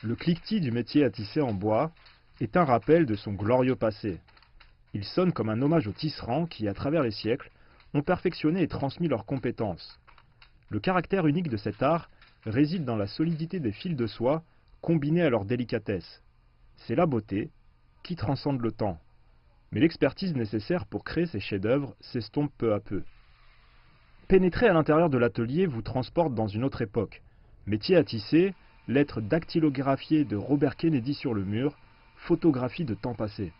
Le cliquetis du métier à tisser en bois est un rappel de son glorieux passé. Il sonne comme un hommage aux tisserands qui, à travers les siècles, ont perfectionné et transmis leurs compétences. Le caractère unique de cet art réside dans la solidité des fils de soie combinés à leur délicatesse. C'est la beauté qui transcende le temps. Mais l'expertise nécessaire pour créer ces chefs-d'œuvre s'estompe peu à peu. Pénétrer à l'intérieur de l'atelier vous transporte dans une autre époque. Métier à tisser, lettres dactylographiées de Robert Kennedy sur le mur, photographie de temps passé.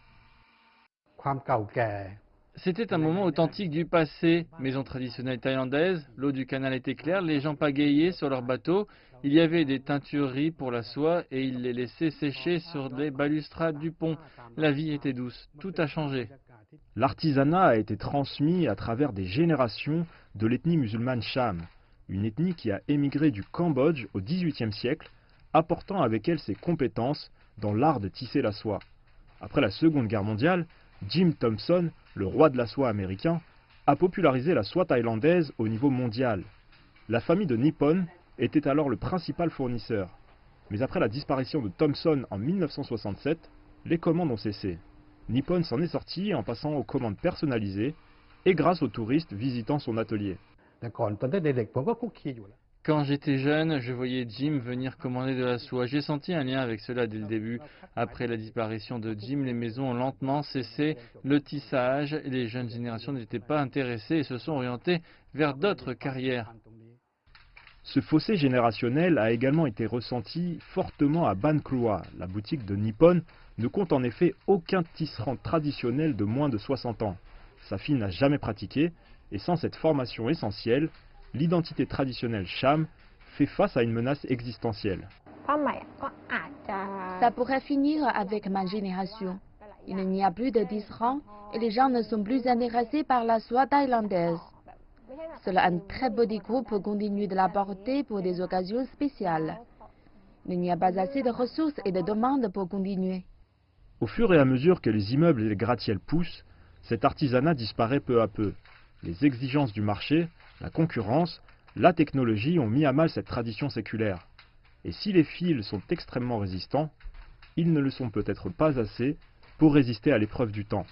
C'était un moment authentique du passé. Maison traditionnelle thaïlandaise, l'eau du canal était claire, les gens pagaillaient sur leurs bateaux. Il y avait des teintureries pour la soie et ils les laissaient sécher sur des balustrades du pont. La vie était douce, tout a changé. L'artisanat a été transmis à travers des générations de l'ethnie musulmane Cham, une ethnie qui a émigré du Cambodge au XVIIIe siècle, apportant avec elle ses compétences dans l'art de tisser la soie. Après la Seconde Guerre mondiale, Jim Thompson, le roi de la soie américain, a popularisé la soie thaïlandaise au niveau mondial. La famille de Nippon était alors le principal fournisseur. Mais après la disparition de Thompson en 1967, les commandes ont cessé. Nippon s'en est sorti en passant aux commandes personnalisées et grâce aux touristes visitant son atelier. Quand j'étais jeune, je voyais Jim venir commander de la soie. J'ai senti un lien avec cela dès le début. Après la disparition de Jim, les maisons ont lentement cessé le tissage et les jeunes générations n'étaient pas intéressées et se sont orientées vers d'autres carrières. Ce fossé générationnel a également été ressenti fortement à Ban Krua. La boutique de Nippon ne compte en effet aucun tisserand traditionnel de moins de 60 ans. Sa fille n'a jamais pratiqué et sans cette formation essentielle, l'identité traditionnelle Cham fait face à une menace existentielle. Ça pourrait finir avec ma génération. Il n'y a plus de tisserands et les gens ne sont plus intéressés par la soie thaïlandaise. Seul un très petit groupe peut continuer de la porter pour des occasions spéciales. Il n'y a pas assez de ressources et de demandes pour continuer. Au fur et à mesure que les immeubles et les gratte-ciels poussent, cet artisanat disparaît peu à peu. Les exigences du marché, la concurrence, la technologie ont mis à mal cette tradition séculaire. Et si les fils sont extrêmement résistants, ils ne le sont peut-être pas assez pour résister à l'épreuve du temps.